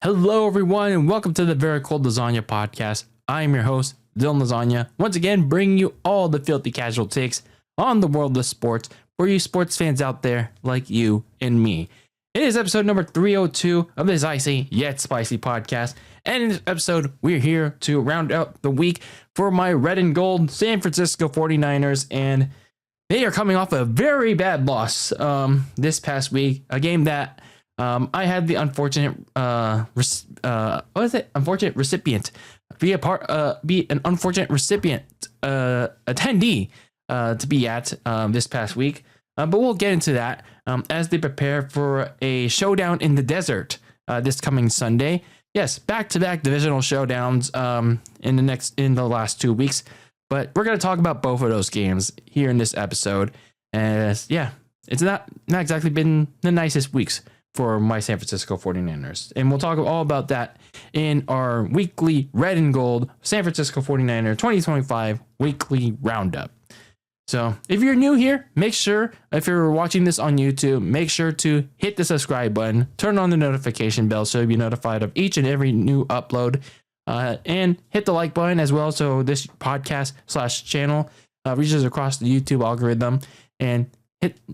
Hello, everyone, and welcome to the Very Cold Lasagna Podcast. I am your host, Dylan Lasagna, once again bringing you all the filthy casual takes on the world of sports for you sports fans out there like you and me. It is episode number 302 of this icy yet spicy podcast, and in this episode, we're here to round out the week for my red and gold San Francisco 49ers, and they are coming off a very bad loss this past week, a game that I had the unfortunate unfortunate recipient be an unfortunate recipient attendee to be at this past week, but we'll get into that as they prepare for a showdown in the desert this coming Sunday. Yes, back-to-back divisional showdowns in the last 2 weeks, but we're gonna talk about both of those games here in this episode. As it's not exactly been the nicest weeks for my San Francisco 49ers. And we'll talk all about that in our weekly red and gold San Francisco 49er 2025 weekly roundup. So if you're new here, make sure, if you're watching this on YouTube, make sure to hit the subscribe button, turn on the notification bell so you'll be notified of each and every new upload, and hit the like button as well so this podcast/channel reaches across the YouTube algorithm, and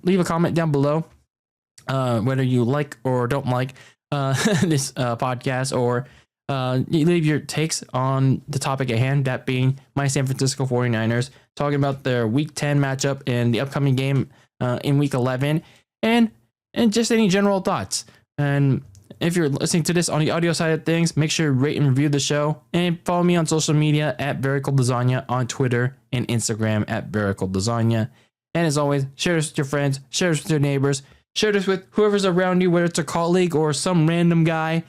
leave a comment down below whether you like or don't like this podcast, or you leave your takes on the topic at hand, that being my San Francisco 49ers, talking about their week 10 matchup and the upcoming game in week 11, and just any general thoughts. And if you're listening to this on the audio side of things, make sure to rate and review the show, and follow me on social media at Very Cold Lasagna on Twitter and Instagram at Very Cold Lasagna. And as always, share this with your friends, share this with your neighbors, share this with whoever's around you, whether it's a colleague or some random guy.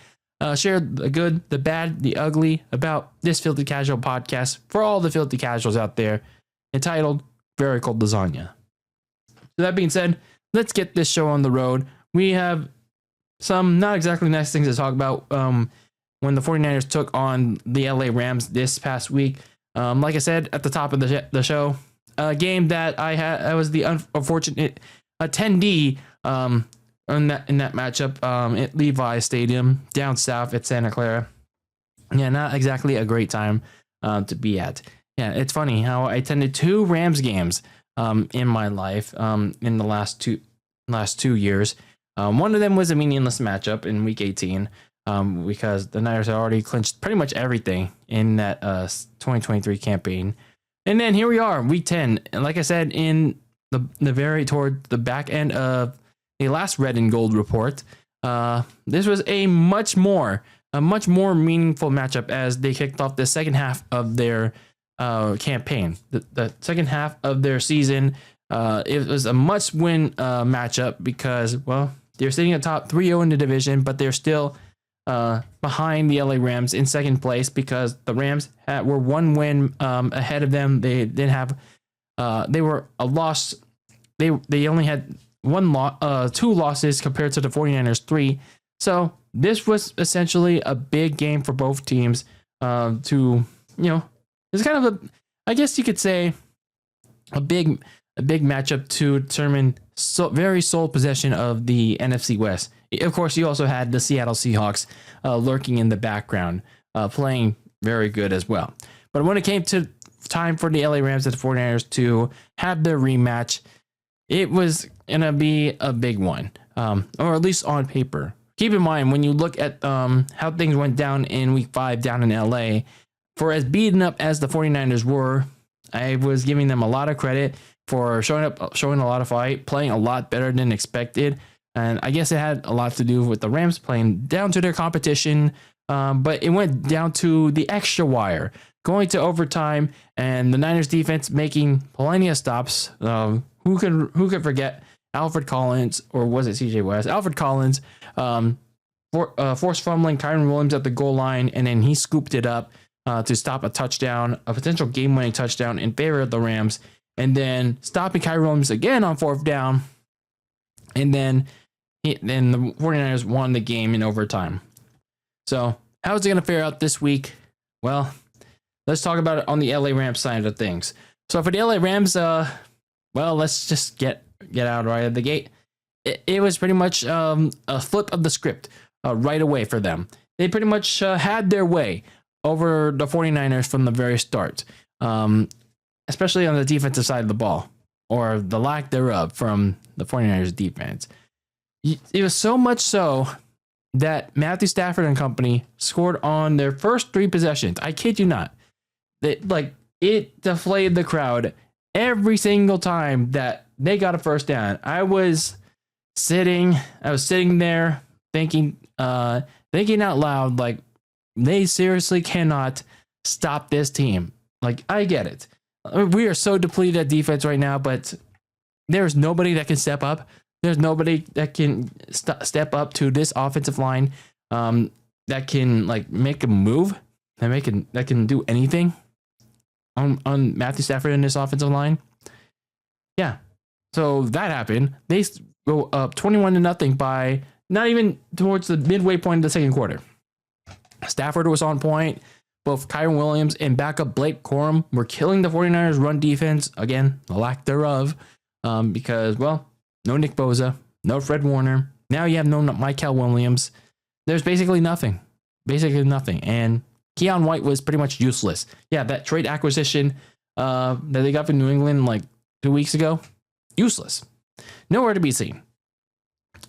Share the good, the bad, the ugly about this Filthy Casual podcast for all the filthy casuals out there, entitled Very Cold Lasagna. So that being said, let's get this show on the road. We have some not exactly nice things to talk about when the 49ers took on the LA Rams this past week. Like I said at the top of the show, a game that I was the unfortunate attendee in that matchup at Levi Stadium down south at Santa Clara. Yeah, not exactly a great time to be at. Yeah, it's funny how I attended 2 Rams games in my life in the last two years. One of them was a meaningless matchup in week 18 because the Niners had already clinched pretty much everything in that 2023 campaign. And then here we are, week 10. And like I said, in toward the back end of the last red and gold report, this was a much more meaningful matchup as they kicked off the second half of their campaign, the second half of their season. It was a must-win matchup because, well, they're sitting atop 3-0 in the division, but they're still behind the LA Rams in second place because the Rams were 1 win ahead of them. They didn't have. They were a loss. They only had 2 losses compared to the 49ers 3. So this was essentially a big game for both teams. It's kind of I guess you could say a big matchup to determine very sole possession of the NFC West. Of course, you also had the Seattle Seahawks lurking in the background, playing very good as well. But when it came to time for the LA Rams and the 49ers to have their rematch, it was going to be a big one, or at least on paper. Keep in mind, when you look at how things went down in week 5 down in LA, for as beaten up as the 49ers were, I was giving them a lot of credit for showing a lot of fight, playing a lot better than expected. And I guess it had a lot to do with the Rams playing down to their competition, but it went down to the extra wire, going to overtime, and the Niners defense making plenty of stops. Who could forget Alfred Collins, or was it CJ West? Alfred Collins forced fumbling Kyren Williams at the goal line, and then he scooped it up to stop a potential game-winning touchdown in favor of the Rams, and then stopping Kyren Williams again on 4th down, and then the 49ers won the game in overtime. So how's it going to fare out this week? Well, let's talk about it on the LA Rams side of things. So for the LA Rams, let's just get out right at the gate. It was pretty much a flip of the script right away for them. they pretty much had their way over the 49ers from the very start, especially on the defensive side of the ball, or the lack thereof from the 49ers defense. It was so much so that Matthew Stafford and company scored on their first 3 possessions. I kid you not. It deflated the crowd every single time that they got a first down. I was sitting there thinking out loud, like, they seriously cannot stop this team. Like, I get it. We are so depleted at defense right now, but there's nobody that can step up. There's nobody that can step up to this offensive line that can like make a move, that can do anything on Matthew Stafford in this offensive line. Yeah. So that happened. They go up 21-0 by not even towards the midway point of the second quarter. Stafford was on point. Both Kyron Williams and backup Blake Corum were killing the 49ers run defense. Again, the lack thereof. Because, well, no Nick Bosa, no Fred Warner. Now you have no Michael Williams. There's basically nothing. And Keon White was pretty much useless. Yeah, that trade acquisition that they got from New England like 2 weeks ago, useless. Nowhere to be seen.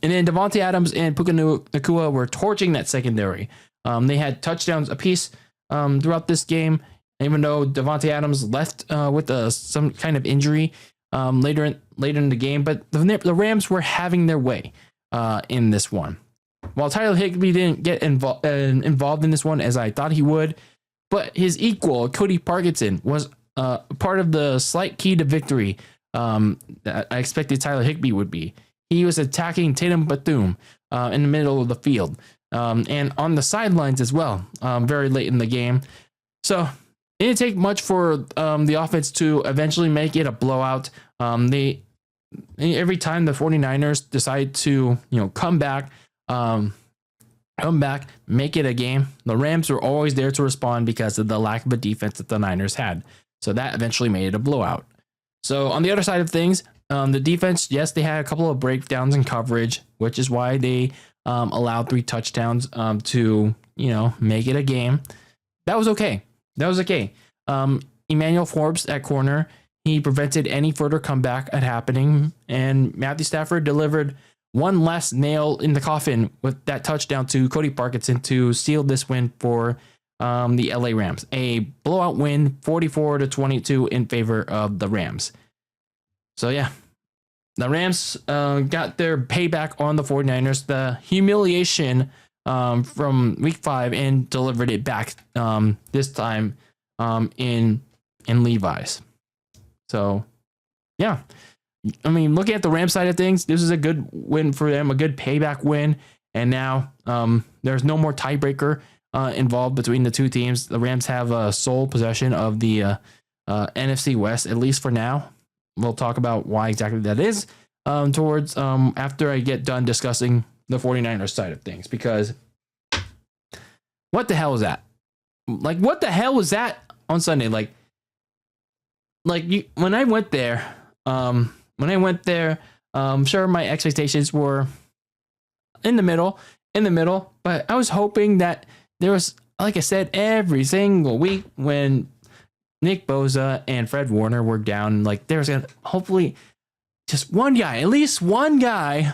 And then Devontae Adams and Puka Nacua were torching that secondary. They had touchdowns apiece throughout this game, even though Devontae Adams left with some kind of injury later in the game. But the Rams were having their way in this one. While Tyler Higbee didn't get involved in this one as I thought he would, but his equal, Cody Parkinson, was part of the slight key to victory that I expected Tyler Higbee would be. He was attacking Tatum Bethune in the middle of the field and on the sidelines as well, very late in the game. So it didn't take much for the offense to eventually make it a blowout. Every time the 49ers decide to come back, make it a game, the Rams were always there to respond because of the lack of a defense that the Niners had. So that eventually made it a blowout. So on the other side of things, the defense, yes, they had a couple of breakdowns in coverage, which is why they allowed 3 touchdowns to make it a game. That was okay. Emmanuel Forbes at corner, he prevented any further comeback at happening, and Matthew Stafford delivered one last nail in the coffin with that touchdown to Cody Parkinson to seal this win for the LA Rams. A blowout win, 44-22 in favor of the Rams. So yeah, the Rams got their payback on the 49ers, the humiliation from week 5, and delivered it back this time in Levi's. So yeah, I mean, looking at the Rams side of things, this is a good win for them, a good payback win. And now there's no more tiebreaker involved between the two teams. The Rams have a sole possession of the NFC West, at least for now. We'll talk about why exactly that is towards after I get done discussing the 49ers side of things, because what the hell is that? Like, what the hell was that on Sunday? When I went there, sure, my expectations were in the middle, but I was hoping that there was, like I said, every single week when Nick Bosa and Fred Warner were down, like there was gonna hopefully just one guy, at least one guy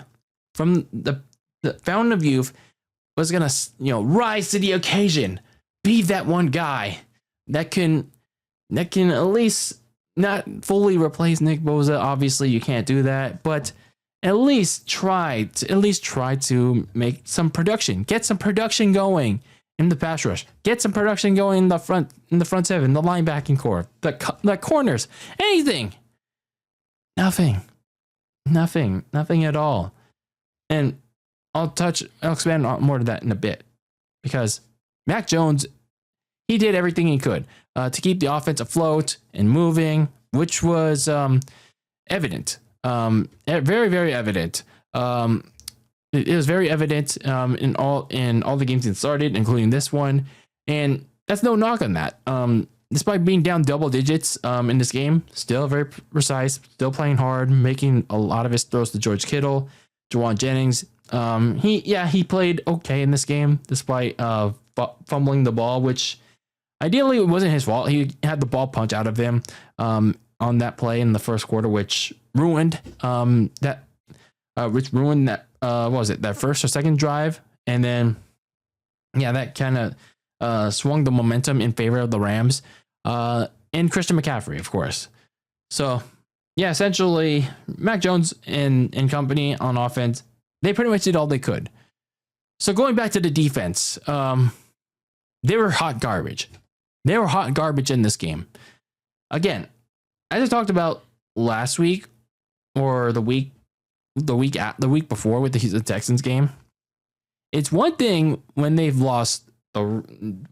from the fountain of youth was gonna rise to the occasion, be that one guy that can at least not fully replace Nick Bosa. Obviously, you can't do that, but at least try to make some production, get some production going in the pass rush, get some production going in the front seven, the linebacking core, the corners, anything. Nothing at all. And I'll expand on more to that in a bit, because Mac Jones, he did everything he could to keep the offense afloat and moving, which was evident, very, very evident. It was very evident in all the games that started, including this one, and that's no knock on that. Despite being down double digits in this game, still very precise, still playing hard, making a lot of his throws to George Kittle, Juwan Jennings, He played okay in this game despite fumbling the ball, which ideally it wasn't his fault. He had the ball punched out of him on that play in the first quarter, which ruined that what was it, that first or second drive, and then that kind of swung the momentum in favor of the Rams and Christian McCaffrey, of course. So essentially Mac Jones and company on offense, they pretty much did all they could. So going back to the defense, they were hot garbage. They were hot garbage in this game. Again, as I talked about last week or the week before with the Houston Texans game, it's one thing when they've lost the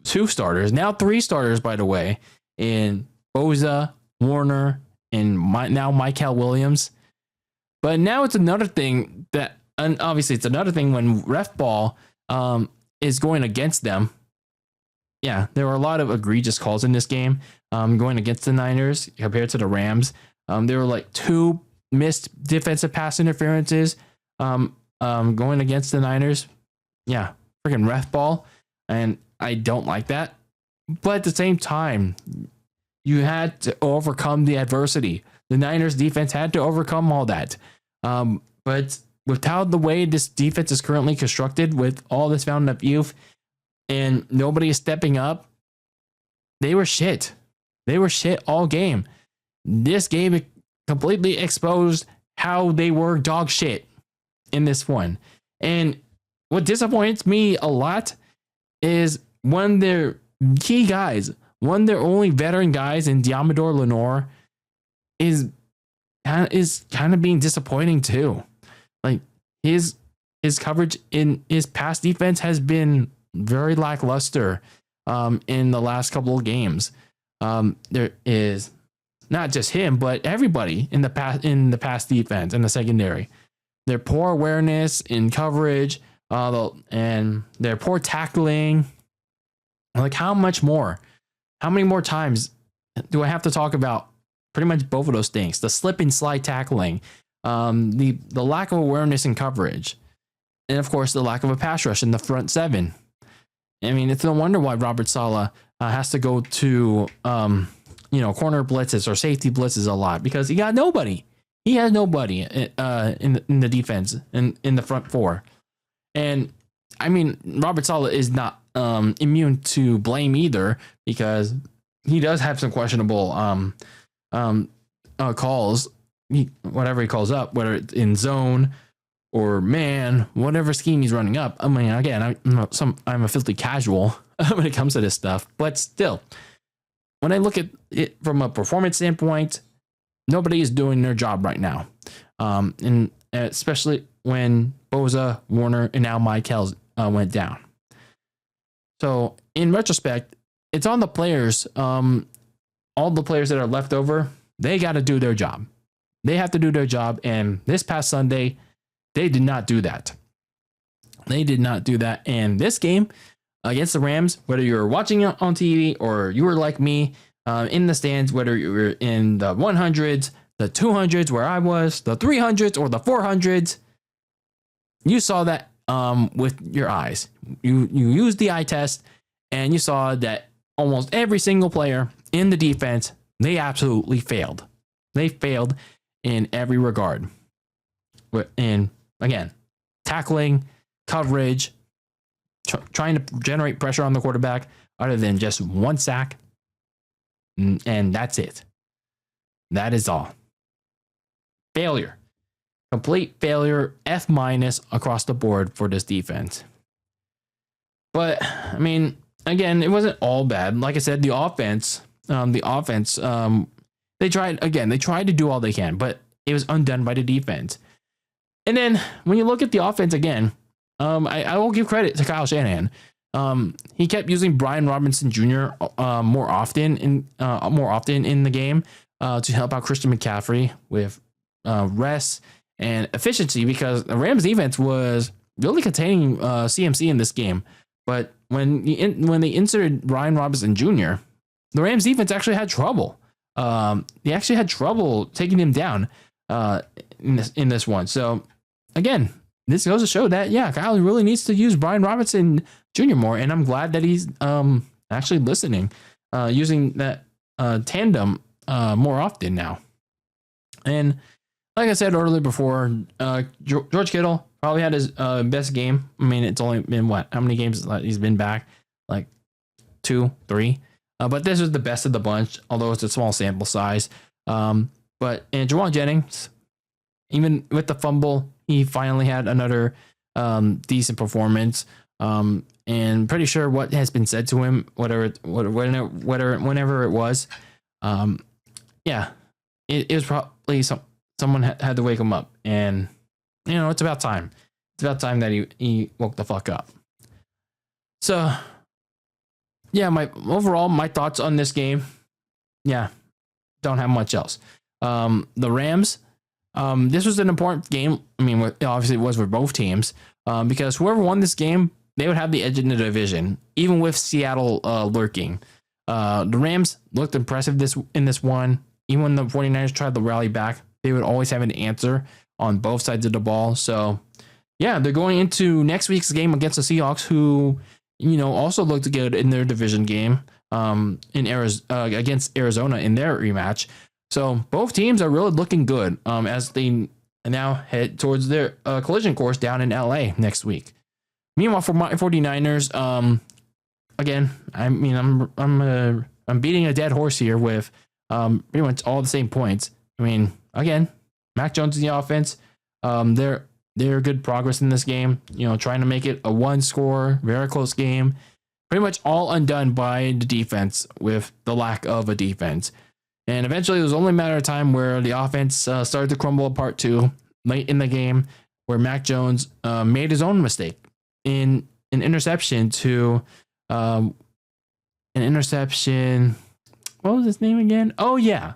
2 starters, now 3 starters, by the way, in Bosa, Warner, and now Michael Williams. But now it's another thing and obviously it's another thing when ref ball is going against them. Yeah, there were a lot of egregious calls in this game going against the Niners compared to the Rams. There were like 2 missed defensive pass interferences going against the Niners. Yeah, freaking ref ball. And I don't like that. But at the same time, you had to overcome the adversity. The Niners defense had to overcome all that. But without the way this defense is currently constructed, with all this fountain of youth and nobody is stepping up, they were shit. They were shit all game. This game completely exposed how they were dog shit in this one. And what disappoints me a lot is when their key guys, one of their only veteran guys in Diamador Lenore is kind of being disappointing too. Like his coverage in his pass defense has been very lackluster in the last couple of games. There is not just him, but everybody in the pass defense and the secondary. Their poor awareness in coverage, and their poor tackling. Like how many more times do I have to talk about pretty much both of those things? The slip and slide tackling, the lack of awareness in coverage, and of course the lack of a pass rush in the front 7. I mean, it's no wonder why Robert Saleh has to go to corner blitzes or safety blitzes a lot, because he got nobody. He has nobody in the defense and in the front 4. And I mean, Robert Saleh is not immune to blame either, because he does have some questionable calls, whatever he calls up, whether it's in zone or man, whatever scheme he's running up. I mean, again, I'm a filthy casual when it comes to this stuff, but still, when I look at it from a performance standpoint, nobody is doing their job right now, and especially when Bosa, Warner, and now Michael went down. So in retrospect, it's on the players. All the players that are left over, they got to do their job. They have to do their job. And this past Sunday, they did not do that. They did not do that. And this game against the Rams, whether you're watching it on TV or you were like me in the stands, whether you were in the 100s, the 200s where I was, the 300s or the 400s, you saw that with your eyes. You used the eye test, and you saw that almost every single player in the defense, they absolutely failed. They failed in every regard. And again, tackling, coverage, trying to generate pressure on the quarterback, other than just one sack, and that's it. That is all. Failure. Complete failure, F- across the board for this defense. But I mean, again, it wasn't all bad. Like I said, the offense, they tried to do all they can, but it was undone by the defense. And then when you look at the offense again, I will give credit to Kyle Shanahan. He kept using Brian Robinson Jr. more often in the game to help out Christian McCaffrey with rest and efficiency, because the Rams defense was really containing CMC in this game. But when they inserted Brian Robinson Jr., the Rams defense actually had trouble. They actually had trouble taking him down in this one. So again, this goes to show that, yeah, Kyle really needs to use Brian Robinson Jr. more. And I'm glad that he's actually listening, using that tandem more often now. And like I said earlier before, George Kittle probably had his best game. I mean, it's only been how many games he's been back? Like 2, 3. But this was the best of the bunch, although it's a small sample size. And Jawan Jennings, even with the fumble, he finally had another decent performance. And pretty sure what has been said to him, whenever it was, it was probably someone had to wake him up. And it's about time. It's about time that he woke the fuck up. So, yeah, my thoughts on this game, don't have much else. The Rams, this was an important game. I mean, obviously it was for both teams, because whoever won this game, they would have the edge in the division, even with Seattle lurking. The Rams looked impressive in this one. Even when the 49ers tried to rally back, they would always have an answer on both sides of the ball. So, yeah, they're going into next week's game against the Seahawks, who, also looked good in their division game against Arizona in their rematch. So both teams are really looking good as they now head towards their collision course down in LA next week. Meanwhile, for my 49ers, again, I mean, I'm beating a dead horse here with pretty much all the same points. I mean, again, Mac Jones in the offense, they're good progress in this game. Trying to make it a 1-score, very close game. Pretty much all undone by the defense with the lack of a defense. And eventually, it was only a matter of time where the offense started to crumble apart too, late in the game, where Mac Jones made his own mistake in an interception to an interception. What was his name again? Oh, yeah.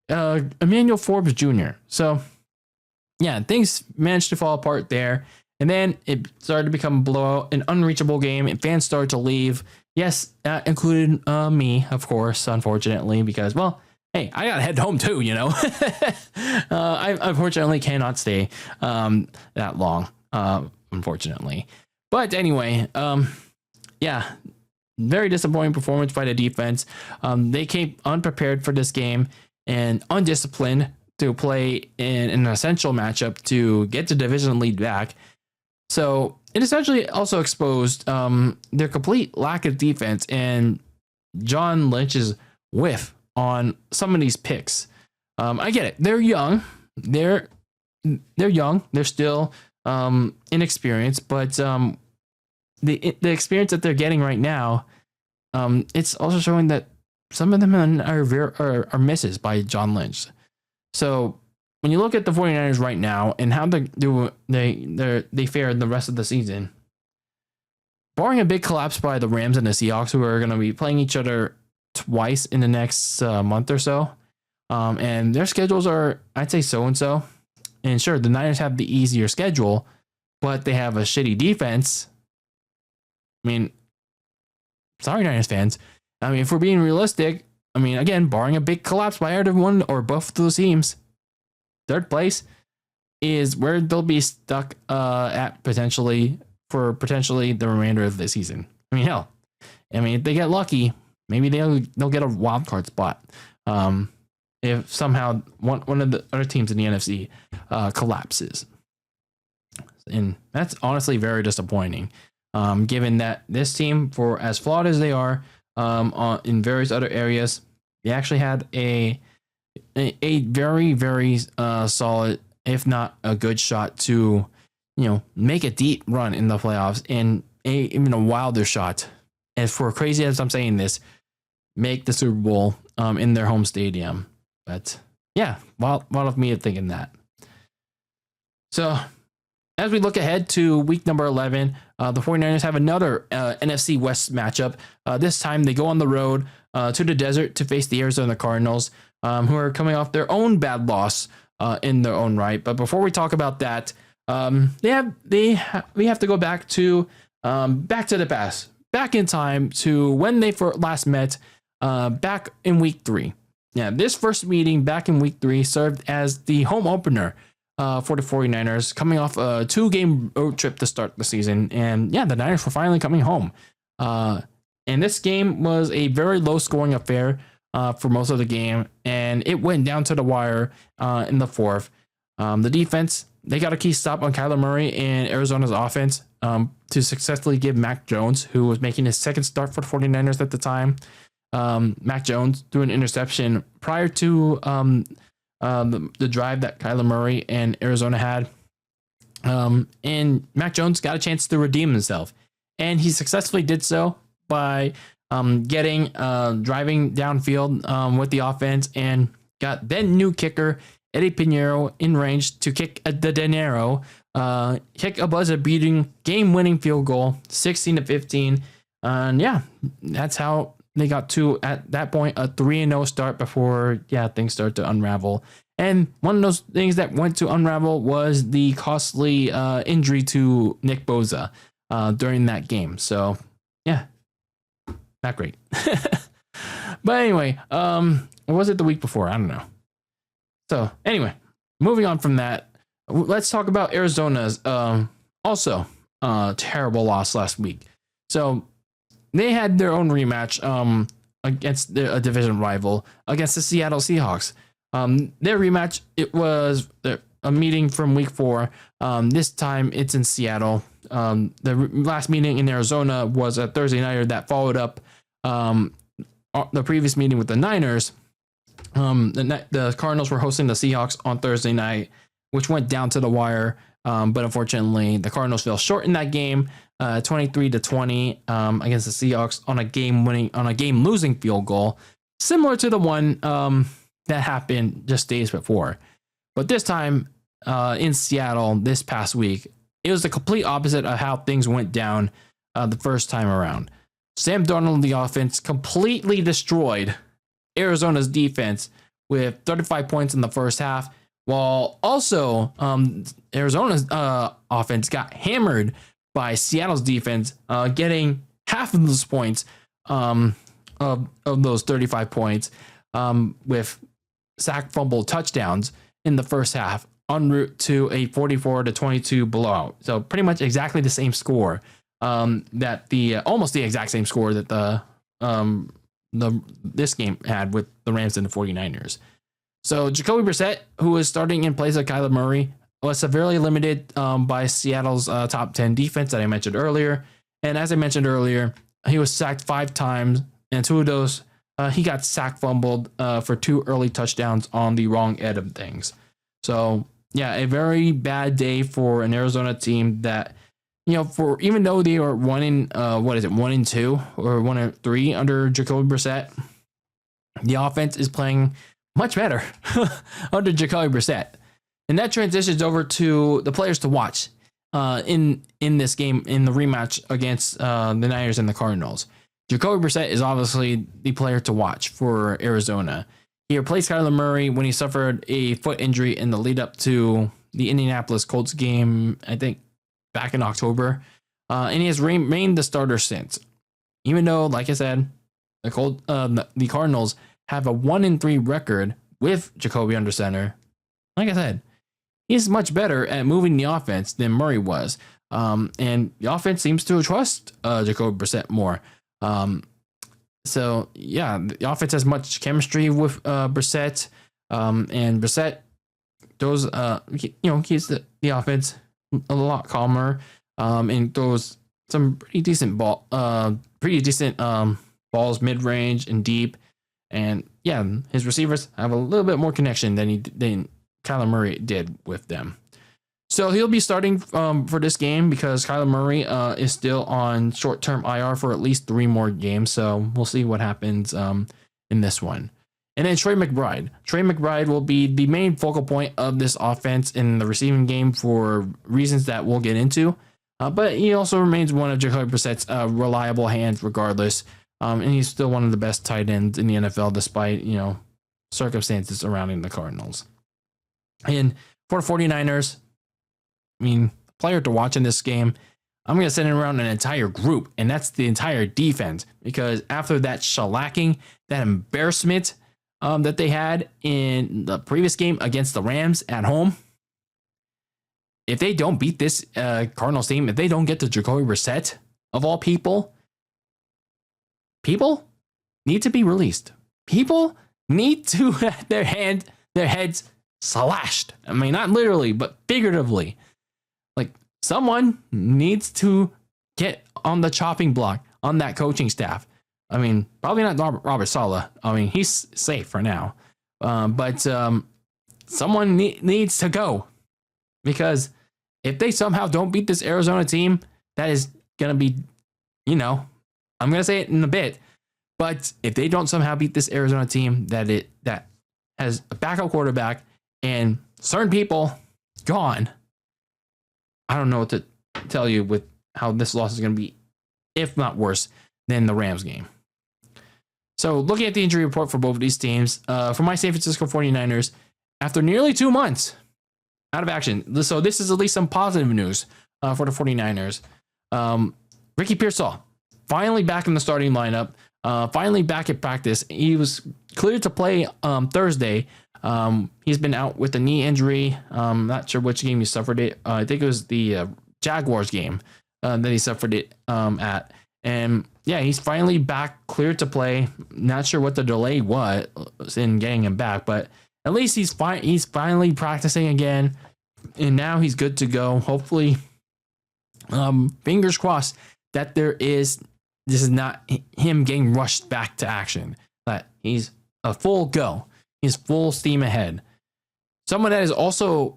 Emmanuel Forbes Jr. So, yeah, things managed to fall apart there. And then it started to become a blowout, an unreachable game, and fans started to leave. Yes, that included me, of course, unfortunately, because, well, hey, I got to head home too, I unfortunately cannot stay that long, unfortunately. But anyway, very disappointing performance by the defense. They came unprepared for this game and undisciplined to play in an essential matchup to get the division lead back. So it essentially also exposed their complete lack of defense and John Lynch's whiff on some of these picks. I get it. They're young. They're young. They're still inexperienced, but the experience that they're getting right now, it's also showing that some of them are misses by John Lynch. So when you look at the 49ers right now and how they fared the rest of the season, barring a big collapse by the Rams and the Seahawks, who are going to be playing each other twice in the next month or so, and their schedules are, I'd say, so-and-so. And sure, the Niners have the easier schedule, but they have a shitty defense. I mean, sorry, Niners fans. I mean, if we're being realistic, I mean, again, barring a big collapse by either one or both of those teams, third place is where they'll be stuck at potentially the remainder of the season. I mean, hell, if they get lucky, maybe they'll get a wild card spot. If somehow one of the other teams in the NFC collapses. And that's honestly very disappointing, given that this team, for as flawed as they are in various other areas, they actually had a very, very solid, if not a good shot to, make a deep run in the playoffs, and even a wilder shot, as for crazy as I'm saying this, make the Super Bowl in their home stadium. But yeah, wild of me thinking that. So as we look ahead to week number 11, the 49ers have another NFC West matchup. This time they go on the road to the desert to face the Arizona Cardinals, who are coming off their own bad loss in their own right. But before we talk about that, we have to go back to the past, back in time to when they last met back in week 3. Yeah, this first meeting back in week 3 served as the home opener for the 49ers, coming off a 2-game road trip to start the season. And yeah, the Niners were finally coming home. And this game was a very low-scoring affair for most of the game, and it went down to the wire in the fourth. The defense, they got a key stop on Kyler Murray and Arizona's offense to successfully give Mac Jones, who was making his second start for the 49ers at the time. Mac Jones threw an interception prior to the drive that Kyler Murray and Arizona had. And Mac Jones got a chance to redeem himself. And he successfully did so by driving downfield with the offense, and got then new kicker Eddie Pinheiro in range to kick the dinero, kick a buzzer-beating game-winning field goal, 16-15. And yeah, that's how they got to, at that point, a 3-0 start before things started to unravel. And one of those things that went to unravel was the costly injury to Nick Bosa during that game. So yeah, not great. But anyway, or was it the week before? I don't know. So anyway, moving on from that, let's talk about Arizona's also terrible loss last week. So they had their own rematch against a division rival, against the Seattle Seahawks. Their rematch, it was a meeting from week 4. This time it's in Seattle. The last meeting in Arizona was a Thursday nighter that followed up the previous meeting with the Niners. The Cardinals were hosting the Seahawks on Thursday night, which went down to the wire. But unfortunately, the Cardinals fell short in that game, 23-20 against the Seahawks on a game-losing field goal, similar to the one that happened just days before. But this time in Seattle this past week, it was the complete opposite of how things went down the first time around. Sam Darnold, the offense, completely destroyed Arizona's defense with 35 points in the first half, while also Arizona's offense got hammered by Seattle's defense, getting half of those points of those 35 points with sack, fumble, touchdowns in the first half, en route to a 44-22 blowout. So pretty much exactly the same score almost the exact same score that this game had with the Rams and the 49ers. So Jacoby Brissett, who was starting in place of Kyler Murray, was severely limited by Seattle's top 10 defense that I mentioned earlier. And as I mentioned earlier, he was sacked 5 times, and 2 of those he got sack fumbled for 2 early touchdowns on the wrong end of things. So yeah, a very bad day for an Arizona team that, for even though they are 1-2 or 1-3 under Jacoby Brissett, the offense is playing much better under Jacoby Brissett. And that transitions over to the players to watch in this game, in the rematch against the Niners and the Cardinals. Jacoby Brissett is obviously the player to watch for Arizona. He replaced Kyler Murray when he suffered a foot injury in the lead up to the Indianapolis Colts game, I think, back in October. And he has remained the starter since. Even though, like I said, the Cardinals have a 1-3 record with Jacoby under center. Like I said, he's much better at moving the offense than Murray was. And the offense seems to trust Jacoby Brissett more. So yeah, the offense has much chemistry with Brissett. And Brissett throws, keeps the offense a lot calmer. And throws some pretty decent balls mid-range and deep. And yeah, his receivers have a little bit more connection than Kyler Murray did with them. So he'll be starting for this game because Kyler Murray is still on short-term IR for at least 3 more games. So we'll see what happens in this one. And then Trey McBride. Trey McBride will be the main focal point of this offense in the receiving game for reasons that we'll get into. But he also remains one of Jacoby Brissett's reliable hands regardless. And he's still one of the best tight ends in the NFL despite, circumstances surrounding the Cardinals. And for the 49ers, the player to watch in this game, I'm going to send around an entire group, and that's the entire defense. Because after that shellacking, that embarrassment that they had in the previous game against the Rams at home, if they don't beat this Cardinals team, if they don't get to Jacoby Brissett, of all people need to be released. People need to have their heads slashed. I mean, not literally, but figuratively. Like, someone needs to get on the chopping block on that coaching staff. I mean, probably not Robert Saleh. I mean, he's safe for now. But someone needs to go, because if they somehow don't beat this Arizona team, that is going to be, I'm going to say it in a bit, but if they don't somehow beat this Arizona team that has a backup quarterback and certain people gone, I don't know what to tell you with how this loss is going to be, if not worse than the Rams game. So looking at the injury report for both of these teams, for my San Francisco 49ers, after nearly 2 months out of action, so this is at least some positive news for the 49ers. Ricky Pearsall, finally back in the starting lineup, finally back at practice. He was cleared to play Thursday. He's been out with a knee injury. Not sure which game he suffered it. I think it was the Jaguars game that he suffered it at. And yeah, he's finally back, cleared to play. Not sure what the delay was in getting him back, but at least he's fine. He's finally practicing again, and now he's good to go. Hopefully, fingers crossed that this is not him getting rushed back to action. That he's a full go. He's full steam ahead. Someone that is also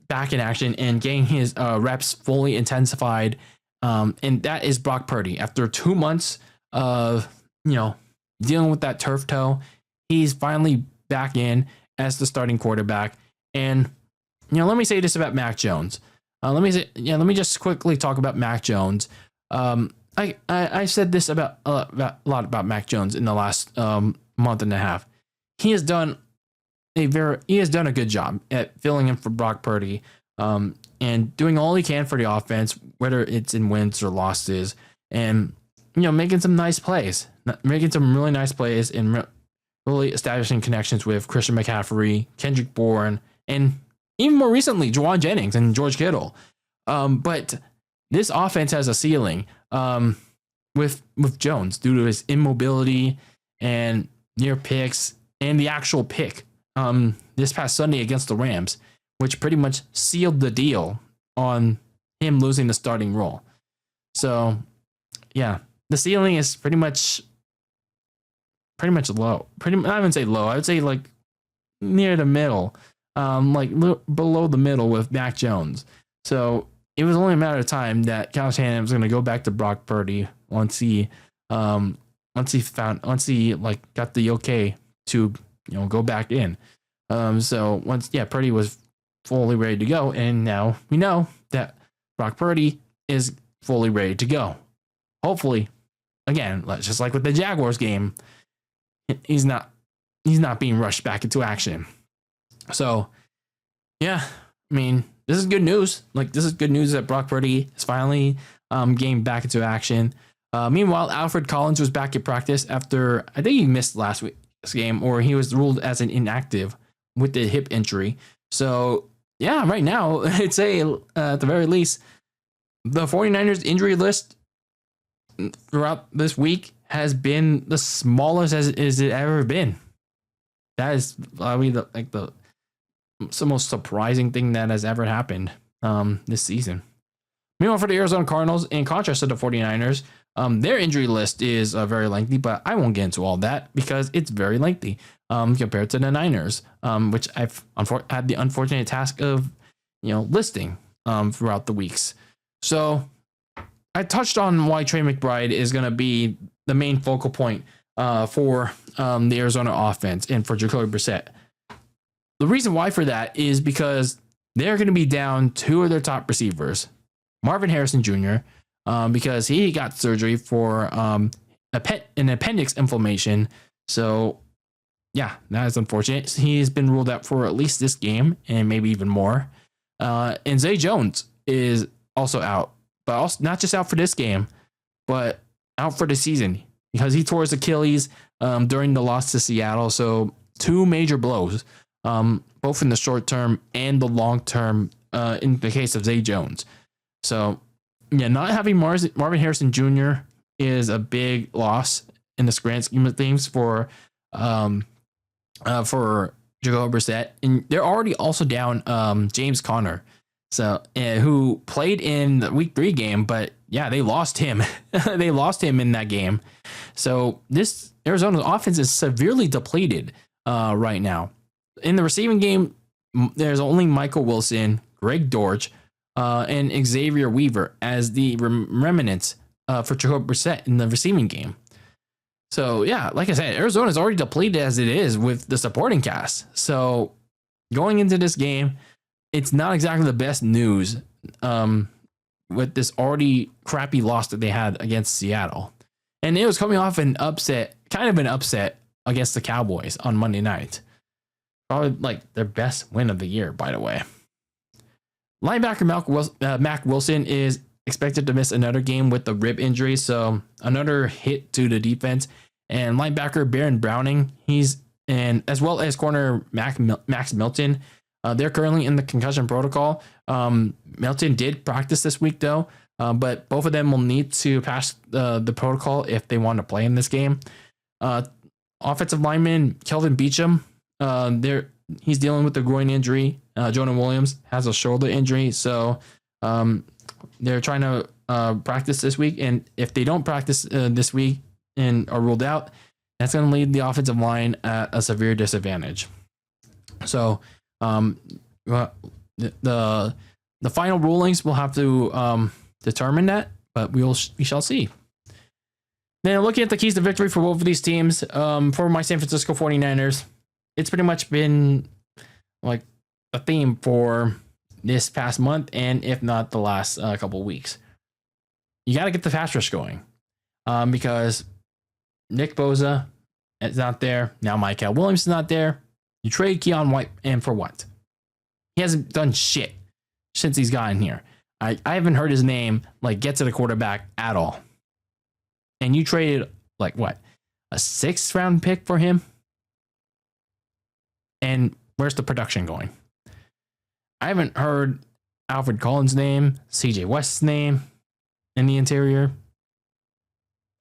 back in action and getting his reps fully intensified. And that is Brock Purdy. After 2 months of, dealing with that turf toe, he's finally back in as the starting quarterback. And, let me say this about Mac Jones. Let me just quickly talk about Mac Jones. I said this about a lot about Mac Jones in the last month and a half. He has done a good job at filling in for Brock Purdy. And doing all he can for the offense, whether it's in wins or losses, and making some nice plays, making some really nice plays, and really establishing connections with Christian McCaffrey, Kendrick Bourne, and even more recently, Juwan Jennings and George Kittle. But this offense has a ceiling with Jones due to his immobility and near picks and the actual pick this past Sunday against the Rams, which pretty much sealed the deal on him losing the starting role. So, yeah, the ceiling is pretty much low. I wouldn't say low. I would say like near the middle, below the middle with Mac Jones. So it was only a matter of time that Kyle Shanahan was going to go back to Brock Purdy once he got the okay to go back in. So once Purdy was fully ready to go, and now we know that Brock Purdy is fully ready to go. Hopefully, again, just like with the Jaguars game, he's not being rushed back into action. So, yeah, I mean, this is good news. This is good news that Brock Purdy is finally getting back into action. Meanwhile, Alfred Collins was back at practice after, I think he missed last week's game, or he was ruled as an inactive with the hip injury. So, yeah, right now, I'd say at the very least, the 49ers injury list throughout this week has been the smallest as it ever been. That is, the most surprising thing that has ever happened this season. Meanwhile, for the Arizona Cardinals, in contrast to the 49ers, their injury list is very lengthy, but I won't get into all that because it's very lengthy compared to the Niners, which I've had the unfortunate task of, listing throughout the weeks. So I touched on why Trey McBride is going to be the main focal point for the Arizona offense and for Jacoby Brissett. The reason why for that is because they're going to be down 2 of their top receivers, Marvin Harrison Jr., because he got surgery for an appendix inflammation. So, yeah, that is unfortunate. He's been ruled out for at least this game and maybe even more. And Zay Jones is also out, but also not just out for this game, but out for the season because he tore his Achilles during the loss to Seattle. So 2 major blows, both in the short term and the long term in the case of Zay Jones. So yeah, not having Marvin Harrison Jr. is a big loss in the grand scheme of things for Jacoby Brissett, and they're already also down James Conner, so who played in the Week 3 game, but yeah, they lost him. They lost him in that game. So this Arizona offense is severely depleted right now. In the receiving game, there's only Michael Wilson, Greg Dortch, and Xavier Weaver as the remnants for Jacoby Brissett in the receiving game. So yeah, like I said, Arizona is already depleted as it is with the supporting cast. So going into this game, it's not exactly the best news with this already crappy loss that they had against Seattle. And it was coming off an upset against the Cowboys on Monday night. Probably like their best win of the year, by the way. Linebacker Mac Wilson is expected to miss another game with the rib injury, so another hit to the defense. And linebacker Baron Browning, as well as corner Max Milton, they're currently in the concussion protocol. Milton did practice this week though, but both of them will need to pass the protocol if they want to play in this game. Offensive lineman Kelvin Beachum, he's dealing with a groin injury. Jonah Williams has a shoulder injury, so they're trying to practice this week. And if they don't practice this week and are ruled out, that's going to leave the offensive line at a severe disadvantage. So the final rulings will have to determine that, but we shall see. Then looking at the keys to victory for both of these teams, for my San Francisco 49ers, it's pretty much been like a theme for this past month, and if not the last couple of weeks. You got to get the pass rush going because Nick Bosa is not there. Now Michael Williams is not there. You trade Keon White, and for what? He hasn't done shit since he's gotten here. I haven't heard his name get to the quarterback at all. And you traded a 6th round pick for him? And where's the production going? I haven't heard Alfred Collins' name, CJ West's name in the interior.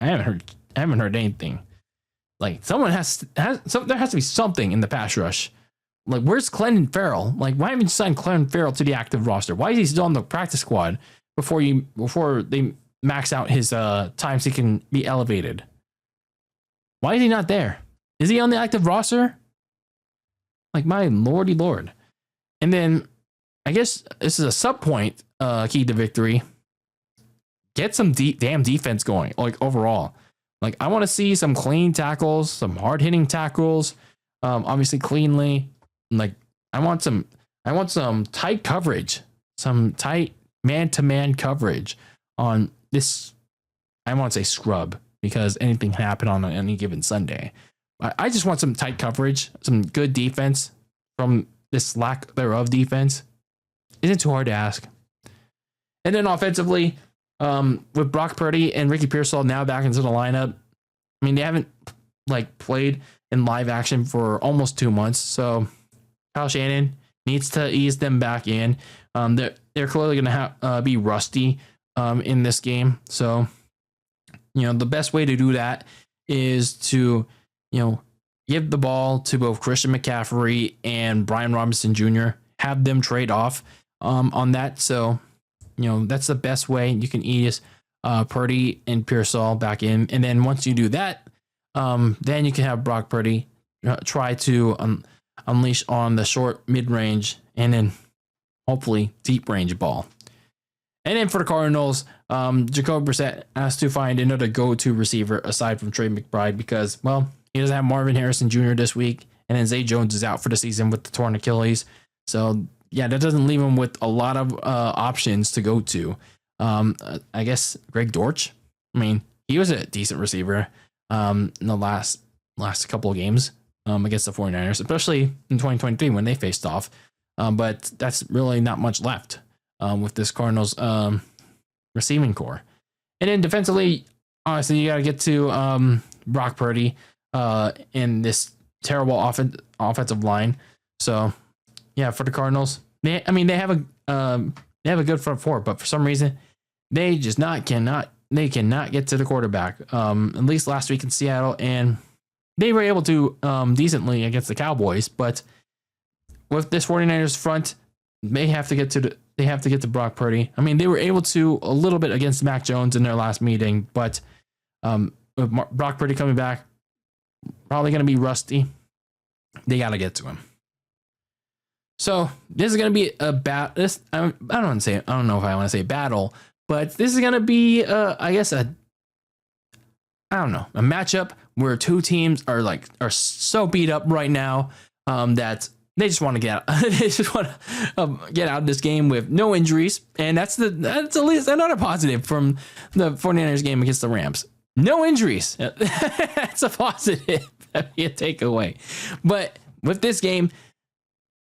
I haven't heard anything. Someone there has to be something in the pass rush. Where's Clelin Ferrell? Why haven't you signed Clelin Ferrell to the active roster? Why is he still on the practice squad before they max out his times he can be elevated? Why is he not there? Is he on the active roster? My lordy lord. And then I guess this is a sub point key to victory. Get some damn defense going, overall. I want to see some clean tackles, some hard hitting tackles, obviously cleanly. I want some tight coverage, some tight man-to-man coverage on this. I want to say scrub because anything can happen on any given Sunday. I just want some tight coverage, some good defense from this lack thereof defense. Isn't too hard to ask. And then offensively, with Brock Purdy and Ricky Pearsall now back into the lineup, I mean, they haven't played in live action for almost 2 months. So Kyle Shanahan needs to ease them back in. They're clearly going to be rusty in this game. So, the best way to do that is to, give the ball to both Christian McCaffrey and Brian Robinson Jr., have them trade off on that. So, that's the best way you can ease Purdy and Pearsall back in. And then once you do that, then you can have Brock Purdy try to unleash on the short, mid-range, and then hopefully deep-range ball. And then for the Cardinals, Jacoby Brissett has to find another go-to receiver aside from Trey McBride because, he doesn't have Marvin Harrison Jr. this week, and then Zay Jones is out for the season with the torn Achilles. So, yeah, that doesn't leave him with a lot of options to go to. I guess Greg Dortch, he was a decent receiver in the last couple of games against the 49ers, especially in 2023 when they faced off. But that's really not much left with this Cardinals receiving core. And then defensively, honestly, you got to get to Brock Purdy in this terrible offensive line. So, yeah, for the Cardinals, They have a good front four, but for some reason they just cannot get to the quarterback. At least last week in Seattle, and they were able to decently against the Cowboys, but with this 49ers front, they have to get to Brock Purdy. I mean, they were able to a little bit against Mac Jones in their last meeting, but with Brock Purdy coming back, probably going to be rusty. They got to get to him. So this is going to be a I don't know if I want to say battle, but this is going to be, I guess, a matchup where two teams are so beat up right now that they just want to get out. They just want to get out of this game with no injuries, and that's at least another positive from the 49ers game against the Rams. No injuries. That's a positive. That'd be a takeaway. But with this game,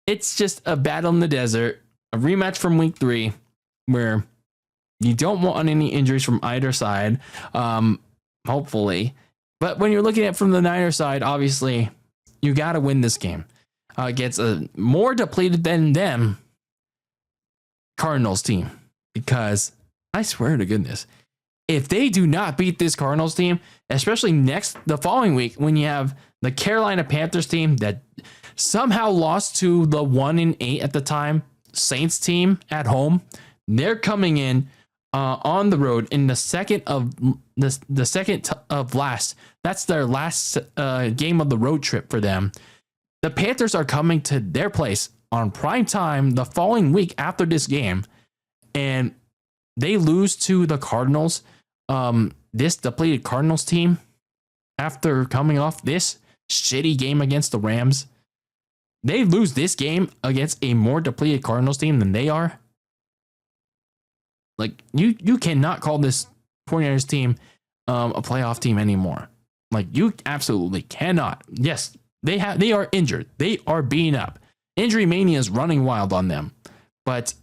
it's just a battle in the desert, a rematch from week 3, where you don't want any injuries from either side, hopefully. But when you're looking at it from the Niners side, obviously, you got to win this game against a more depleted than them Cardinals team. Because I swear to goodness, if they do not beat this Cardinals team, especially the following week, when you have the Carolina Panthers team that somehow lost to the 1-8 at the time Saints team at home, they're coming in on the road in the second of last. That's their last game of the road trip for them. The Panthers are coming to their place on prime time the following week after this game, and they lose to the Cardinals. This depleted Cardinals team, after coming off this shitty game against the Rams, they lose this game against a more depleted Cardinals team than they are. Like, you cannot call this 49ers team a playoff team anymore. Like, you absolutely cannot. Yes, they are injured. They are beaten up. Injury mania is running wild on them. But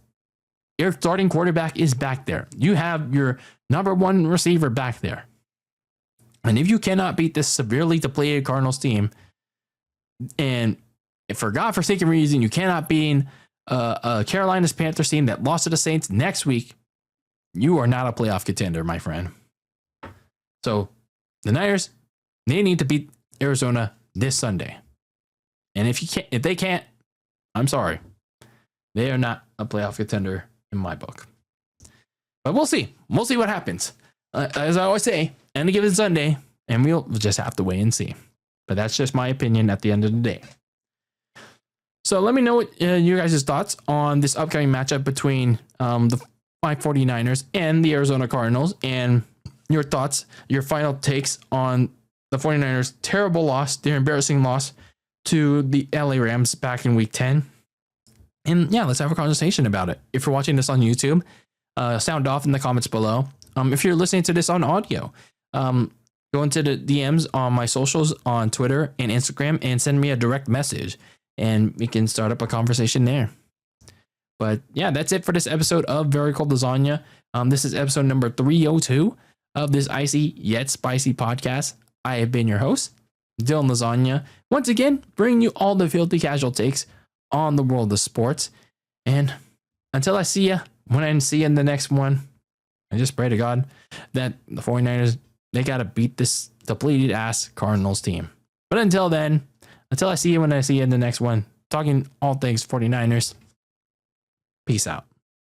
your starting quarterback is back there. You have your number 1 receiver back there. And if you cannot beat this severely depleted Cardinals team, and if for godforsaken reason you cannot beat Carolina's Panthers team that lost to the Saints next week, you are not a playoff contender, my friend. So the Niners, they need to beat Arizona this Sunday. And if they can't, I'm sorry. They are not a playoff contender in my book. But we'll see. We'll see what happens. As I always say, any given Sunday, and we'll just have to wait and see. But that's just my opinion at the end of the day. So let me know what you guys' thoughts on this upcoming matchup between my 49ers and the Arizona Cardinals, and your thoughts, your final takes on the 49ers' terrible loss, their embarrassing loss to the LA Rams back in week 10. And yeah, let's have a conversation about it. If you're watching this on YouTube, sound off in the comments below. If you're listening to this on audio, go into the DMs on my socials on Twitter and Instagram and send me a direct message, and we can start up a conversation there. But yeah, that's it for this episode of Very Cold Lasagna. This is episode number 302 of this icy yet spicy podcast. I have been your host, Dylan Lasagna. Once again, bringing you all the filthy casual takes on the world of sports. And until I see you, when I see you in the next one, I just pray to God that the 49ers, they got to beat this depleted ass Cardinals team. But until then, until I see you when I see you in the next one, talking all things 49ers, peace out.